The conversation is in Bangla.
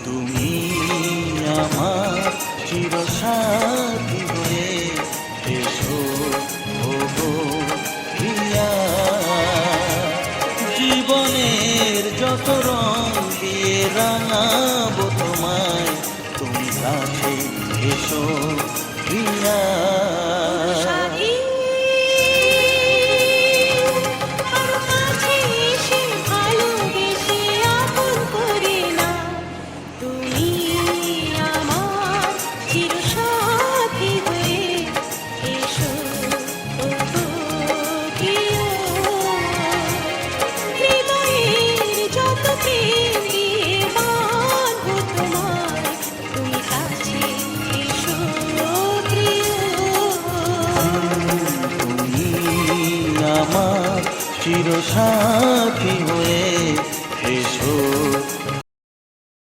তুমি আমার চিরসাথী হয়ে এসো ওগো প্রিয়া। জীবনের যত রং দিয়ে রাঙাবো তোমায়, তুমি কাছে এসো প্রিয়া। চিরসাথী হয়ে